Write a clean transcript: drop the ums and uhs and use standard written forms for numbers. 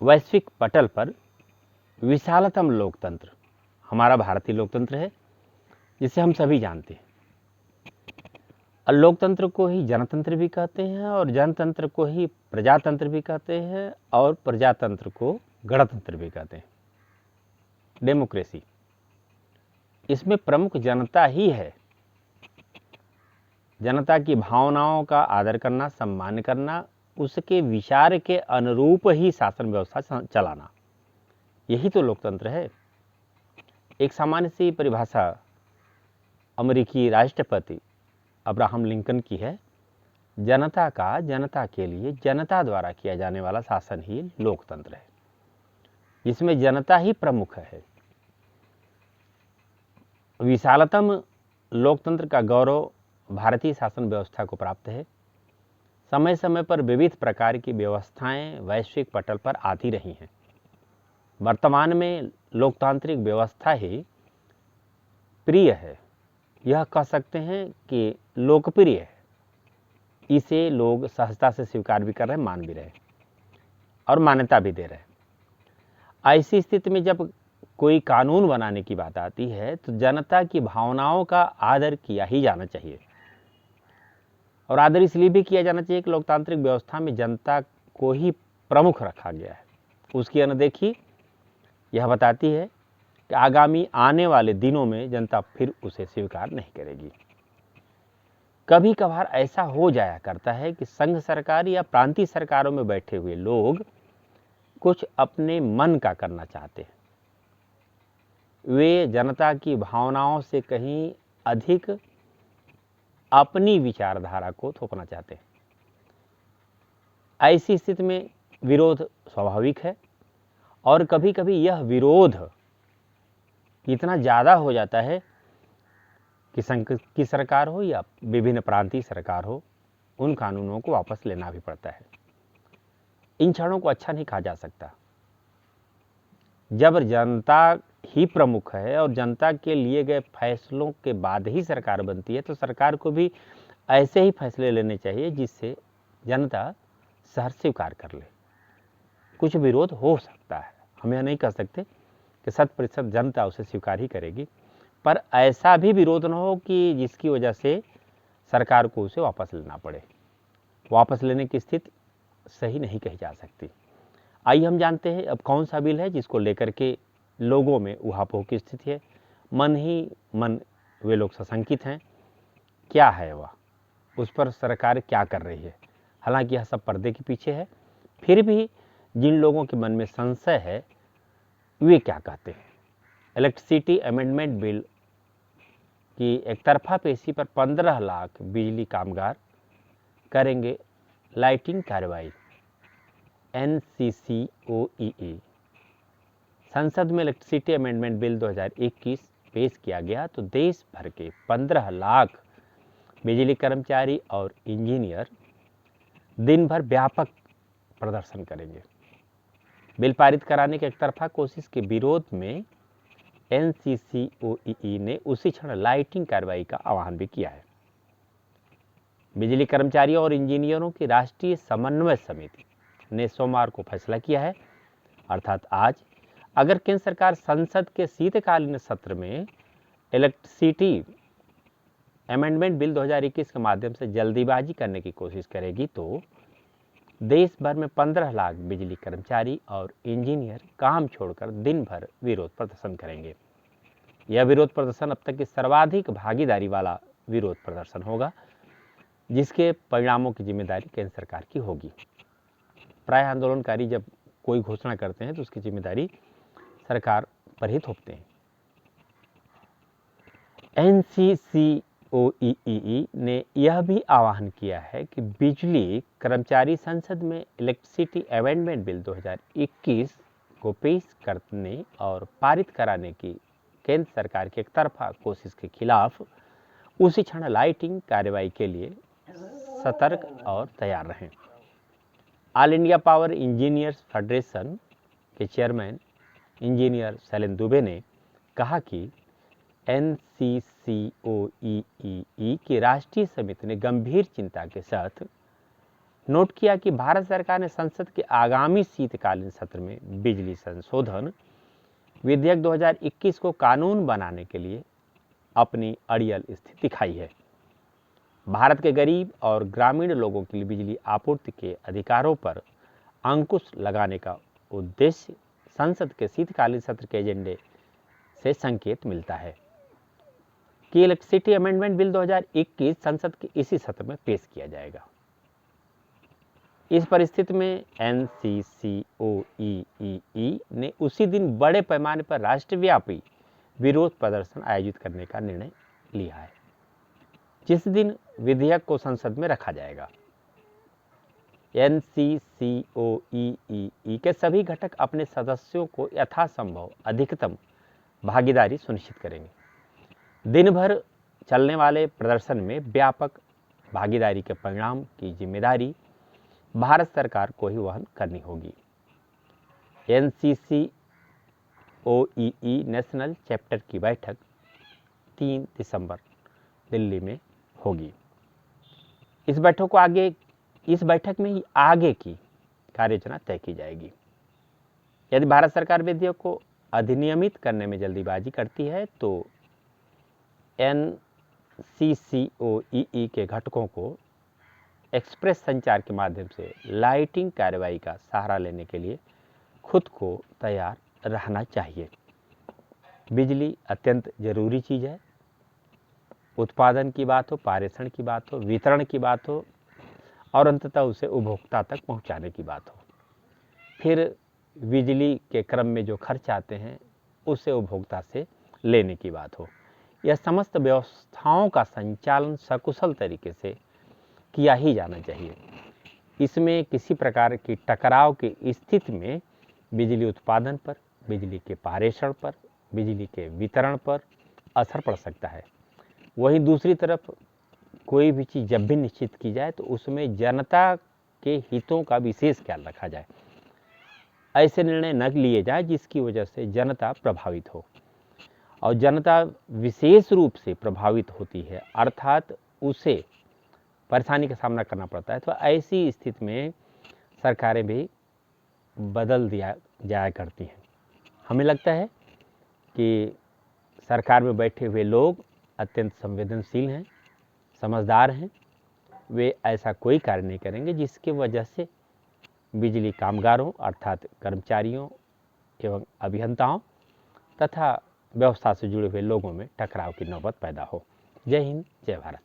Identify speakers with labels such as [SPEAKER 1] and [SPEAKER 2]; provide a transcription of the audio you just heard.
[SPEAKER 1] वैश्विक पटल पर विशालतम लोकतंत्र हमारा भारतीय लोकतंत्र है, जिसे हम सभी जानते हैं। और लोकतंत्र को ही जनतंत्र भी कहते हैं और जनतंत्र को ही प्रजातंत्र भी कहते हैं और प्रजातंत्र को गणतंत्र भी कहते हैं। डेमोक्रेसी, इसमें प्रमुख जनता ही है। जनता की भावनाओं का आदर करना, सम्मान करना, उसके विचार के अनुरूप ही शासन व्यवस्था चलाना, यही तो लोकतंत्र है। एक सामान्य सी परिभाषा अमेरिकी राष्ट्रपति अब्राहम लिंकन की है, जनता का जनता के लिए जनता द्वारा किया जाने वाला शासन ही लोकतंत्र है, जिसमें जनता ही प्रमुख है। विशालतम लोकतंत्र का गौरव भारतीय शासन व्यवस्था को प्राप्त है। समय समय पर विविध प्रकार की व्यवस्थाएं वैश्विक पटल पर आती रही हैं। वर्तमान में लोकतांत्रिक व्यवस्था ही प्रिय है, यह कह सकते हैं कि लोकप्रिय है। इसे लोग सहजता से स्वीकार भी कर रहे हैं, मान भी रहे और मान्यता भी दे रहे हैं। ऐसी स्थिति में जब कोई कानून बनाने की बात आती है तो जनता की भावनाओं का आदर किया ही जाना चाहिए। और आदर इसलिए भी किया जाना चाहिए कि लोकतांत्रिक व्यवस्था में जनता को ही प्रमुख रखा गया है। उसकी अनदेखी यह बताती है कि आगामी आने वाले दिनों में जनता फिर उसे स्वीकार नहीं करेगी। कभी कभार ऐसा हो जाया करता है कि संघ सरकार या प्रांतीय सरकारों में बैठे हुए लोग कुछ अपने मन का करना चाहते हैं। वे जनता की भावनाओं से कहीं अधिक अपनी विचारधारा को थोपना चाहते हैं। ऐसी स्थिति में विरोध स्वाभाविक है और कभी कभी यह विरोध इतना ज़्यादा हो जाता है कि संघ की सरकार हो या विभिन्न प्रांतीय सरकार हो, उन कानूनों को वापस लेना भी पड़ता है। इन क्षणों को अच्छा नहीं कहा जा सकता। जब जनता ही प्रमुख है और जनता के लिए गए फैसलों के बाद ही सरकार बनती है तो सरकार को भी ऐसे ही फैसले लेने चाहिए जिससे जनता सहर्ष स्वीकार कर ले। कुछ विरोध हो सकता है, हम यह नहीं कह सकते कि 100% जनता उसे स्वीकार ही करेगी, पर ऐसा भी विरोध न हो कि जिसकी वजह से सरकार को उसे वापस लेना पड़े। वापस लेने की स्थिति सही नहीं कही जा सकती। आइए हम जानते हैं अब कौन सा बिल है जिसको लेकर के लोगों में उहापोह की स्थिति है। मन ही मन वे लोग सशंकित हैं। क्या है वह, उस पर सरकार क्या कर रही है? हालांकि यह सब पर्दे के पीछे है, फिर भी जिन लोगों के मन में संशय है वे क्या कहते हैं। इलेक्ट्रिसिटी अमेंडमेंट बिल की एक तरफा पेशी पर 15 लाख बिजली कामगार करेंगे लाइटिंग कार्रवाई। NCCOEE संसद में इलेक्ट्रिसिटी अमेंडमेंट बिल 2021 पेश किया गया तो देश भर के 15 लाख बिजली कर्मचारी और इंजीनियर दिन भर व्यापक प्रदर्शन करेंगे। बिल पारित कराने की एकतरफा कोशिश के विरोध में NCCOEE ने उसी क्षण लाइटिंग कार्रवाई का आह्वान भी किया है। बिजली कर्मचारियों और इंजीनियरों की राष्ट्रीय समन्वय समिति ने सोमवार को फैसला किया है, अर्थात आज, अगर केंद्र सरकार संसद के शीतकालीन सत्र में इलेक्ट्रिसिटी अमेंडमेंट बिल 2021 के माध्यम से जल्दीबाजी करने की कोशिश करेगी तो देश भर में 15 लाख बिजली कर्मचारी और इंजीनियर काम छोड़कर दिन भर विरोध प्रदर्शन करेंगे। यह विरोध प्रदर्शन अब तक की सर्वाधिक भागीदारी वाला विरोध प्रदर्शन होगा, जिसके परिणामों की जिम्मेदारी केंद्र सरकार की होगी। प्राय आंदोलनकारी जब कोई घोषणा करते हैं तो उसकी जिम्मेदारी सरकार पर ही थोपते हैं। NCCOEE ने यह भी आह्वान किया है कि बिजली कर्मचारी संसद में इलेक्ट्रिसिटी अमेंडमेंट बिल 2021 को पेश करने और पारित कराने की केंद्र सरकार की एकतरफा कोशिश के खिलाफ उसी क्षण लाइटिंग कार्रवाई के लिए सतर्क और तैयार रहें। All India power engineers federation के चेयरमैन इंजीनियर शैलेंद्र दुबे ने कहा कि NCCOEE की राष्ट्रीय समिति ने गंभीर चिंता के साथ नोट किया कि भारत सरकार ने संसद के आगामी शीतकालीन सत्र में बिजली संशोधन विधेयक 2021 को कानून बनाने के लिए अपनी अड़ियल स्थिति दिखाई है। भारत के गरीब और ग्रामीण लोगों के लिए बिजली आपूर्ति के अधिकारों पर अंकुश लगाने का उद्देश्य संसद के शीतकालीन सत्र के एजेंडे से संकेत मिलता है कि इलेक्ट्रिसिटी अमेंडमेंट बिल 2021 संसद के इसी सत्र में पेश किया जाएगा। इस परिस्थिति में NCCOEEE ने उसी दिन बड़े पैमाने पर राष्ट्रव्यापी विरोध प्रदर्शन आयोजित करने का निर्णय लिया है, जिस दिन विधेयक को संसद में रखा जाएगा। NCCOEEE के सभी घटक अपने सदस्यों को यथासंभव अधिकतम भागीदारी सुनिश्चित करेंगे। दिन भर चलने वाले प्रदर्शन में व्यापक भागीदारी के परिणाम की जिम्मेदारी भारत सरकार को ही वहन करनी होगी। NCCOEE नेशनल चैप्टर की बैठक 3 दिसंबर दिल्ली में होगी। इस बैठक में ही आगे की कार्ययोजना तय की जाएगी। यदि भारत सरकार विधेयक को अधिनियमित करने में जल्दीबाजी करती है तो NCCOEE के घटकों को एक्सप्रेस संचार के माध्यम से लाइटिंग कार्रवाई का सहारा लेने के लिए खुद को तैयार रहना चाहिए। बिजली अत्यंत जरूरी चीज़ है। उत्पादन की बात हो, पारेषण की बात हो, वितरण की बात हो और अंततः उसे उपभोक्ता तक पहुंचाने की बात हो, फिर बिजली के क्रम में जो खर्च आते हैं उसे उपभोक्ता से लेने की बात हो, यह समस्त व्यवस्थाओं का संचालन सकुशल तरीके से किया ही जाना चाहिए। इसमें किसी प्रकार की टकराव की स्थिति में बिजली उत्पादन पर, बिजली के पारेषण पर, बिजली के वितरण पर असर पड़ सकता है। वहीं दूसरी तरफ कोई भी चीज़ जब भी निश्चित की जाए तो उसमें जनता के हितों का विशेष ख्याल रखा जाए। ऐसे निर्णय न लिए जाए जिसकी वजह से जनता प्रभावित हो, और जनता विशेष रूप से प्रभावित होती है, अर्थात उसे परेशानी का सामना करना पड़ता है। तो ऐसी स्थिति में सरकारें भी बदल दिया जाया करती हैं। हमें लगता है कि सरकार में बैठे हुए लोग अत्यंत संवेदनशील हैं, समझदार हैं। वे ऐसा कोई कार्य नहीं करेंगे जिसकी वजह से बिजली कामगारों अर्थात कर्मचारियों एवं अभियंताओं तथा व्यवस्था से जुड़े हुए लोगों में टकराव की नौबत पैदा हो। जय हिंद, जय भारत।